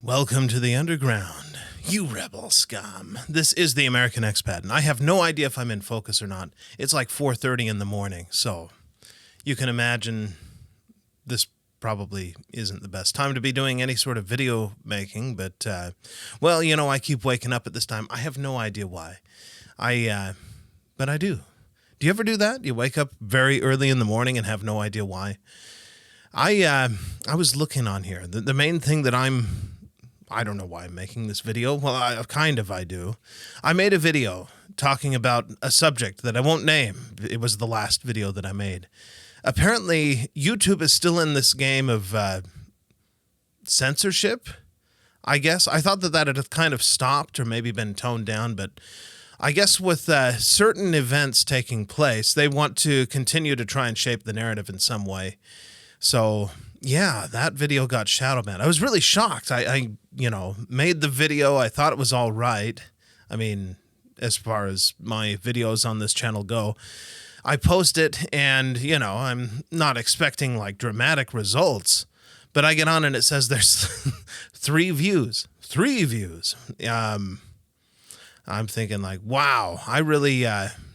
Welcome to the underground, you rebel scum. This is the American Expat, and I have no idea if I'm in focus or not. It's like 4:30 in the morning, so you can imagine this probably isn't the best time to be doing any sort of video making, but, I keep waking up at this time. I have no idea why. But I do. Do you ever do that? You wake up very early in the morning and have no idea why? I was looking on here. The main thing that I don't know why I'm making this video. Well, I do. I made a video talking about a subject that I won't name. It was the last video that I made. Apparently, YouTube is still in this game of censorship, I guess. I thought that had kind of stopped or maybe been toned down, but I guess with certain events taking place, they want to continue to try and shape the narrative in some way. So, yeah, that video got shadow banned. I was really shocked. I made the video. I thought it was all right. I mean, as far as my videos on this channel go, I post it and, I'm not expecting like dramatic results, but I get on and it says there's 3 views. 3 views. I'm thinking like, wow, I really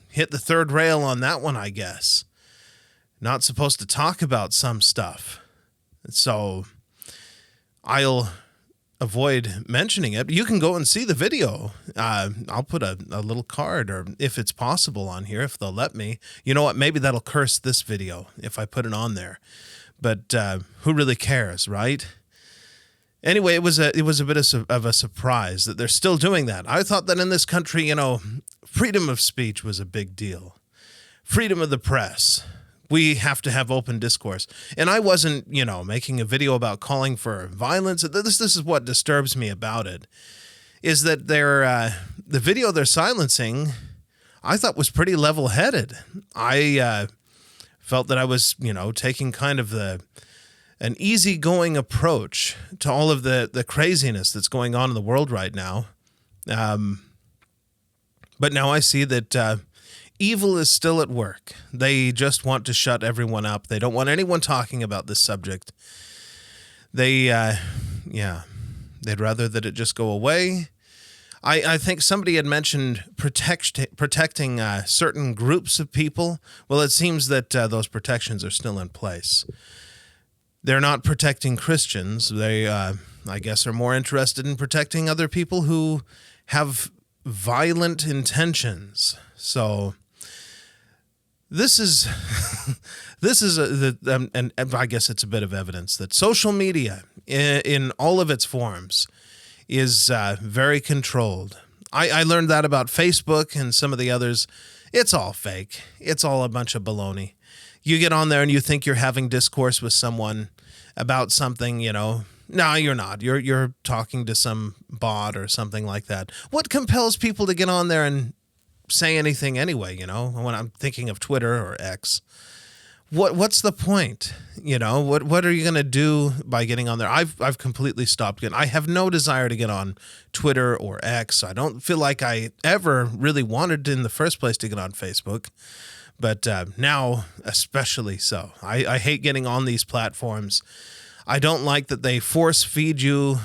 hit the third rail on that one, I guess. Not supposed to talk about some stuff. So I'll avoid mentioning it. You can go and see the video. I'll put a little card, or if it's possible, on here, if they'll let me. You know what? Maybe that'll curse this video if I put it on there. But who really cares, right? Anyway, it was a bit of a surprise that they're still doing that. I thought that in this country, freedom of speech was a big deal. Freedom of the press. We have to have open discourse. And I wasn't, making a video about calling for violence. This is what disturbs me about it, is that the video they're silencing, I thought was pretty level-headed. I felt that I was, taking kind of an easygoing approach to all of the craziness that's going on in the world right now. But now I see that evil is still at work. They just want to shut everyone up. They don't want anyone talking about this subject. They'd rather that it just go away. I think somebody had mentioned protecting certain groups of people. Well, it seems that those protections are still in place. They're not protecting Christians. They, I guess, are more interested in protecting other people who have violent intentions. So this is and I guess it's a bit of evidence that social media in all of its forms is very controlled. I learned that about Facebook and some of the others. It's all fake. It's all a bunch of baloney. You get on there and you think you're having discourse with someone about something, No, you're not. You're talking to some bot or something like that. What compels people to get on there and say anything anyway, when I'm thinking of Twitter or X? What's the point? What are you going to do by getting on there? I've completely stopped I have no desire to get on Twitter or X. I don't feel like I ever really wanted in the first place to get on Facebook. But now, especially so. I hate getting on these platforms. I don't like that they force feed you,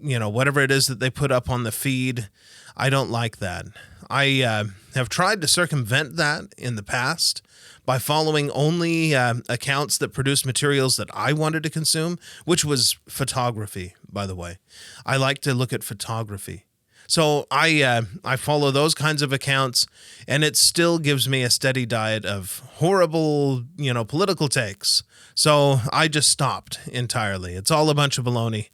whatever it is that they put up on the feed. I don't like that. I have tried to circumvent that in the past by following only accounts that produce materials that I wanted to consume, which was photography, by the way. I like to look at photography. So I follow those kinds of accounts, and it still gives me a steady diet of horrible, political takes. So I just stopped entirely. It's all a bunch of baloney.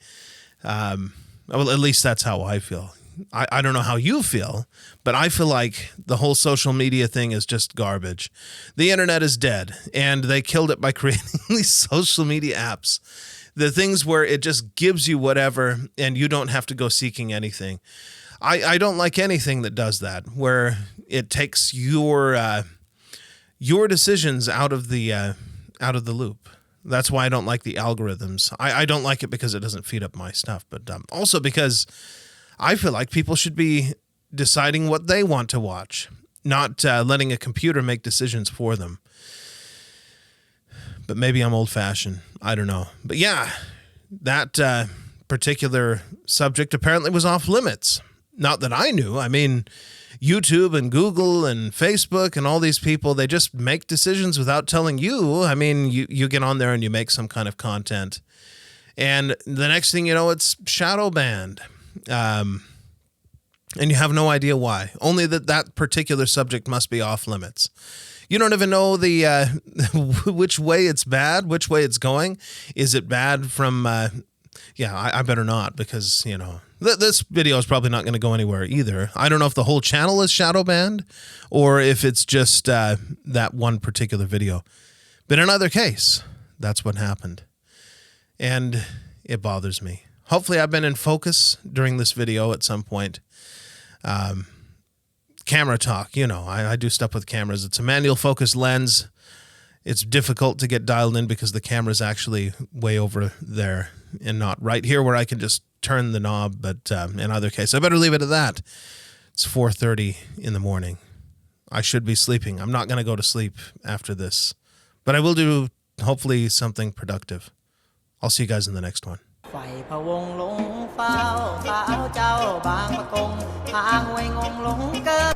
Well, at least that's how I feel. I don't know how you feel, but I feel like the whole social media thing is just garbage. The internet is dead, and they killed it by creating these social media apps. The things where it just gives you whatever, and you don't have to go seeking anything. I don't like anything that does that, where it takes your decisions out of the loop. That's why I don't like the algorithms. I don't like it because it doesn't feed up my stuff, but also because I feel like people should be deciding what they want to watch, not letting a computer make decisions for them. But maybe I'm old-fashioned. I don't know. But yeah, that particular subject apparently was off limits. Not that I knew. I mean, YouTube and Google and Facebook and all these people, they just make decisions without telling you. I mean, you get on there and you make some kind of content. And the next thing you know, it's shadow banned. And you have no idea why. Only that particular subject must be off limits. You don't even know the which way it's bad, which way it's going. Is it bad from... I better not, because, this video is probably not going to go anywhere either. I don't know if the whole channel is shadow banned or if it's just that one particular video. But in either case, that's what happened. And it bothers me. Hopefully I've been in focus during this video at some point. Camera talk, I do stuff with cameras. It's a manual focus lens. It's difficult to get dialed in because the camera's actually way over there and not right here where I can just turn the knob. But in either case, I better leave it at that. It's 4:30 in the morning. I should be sleeping. I'm not going to go to sleep after this, but I will do hopefully something productive. I'll see you guys in the next one. ไฟพะวงหลงเฝ้าสาวเจ้าบางประกงทางห้วยงงหลงเกิน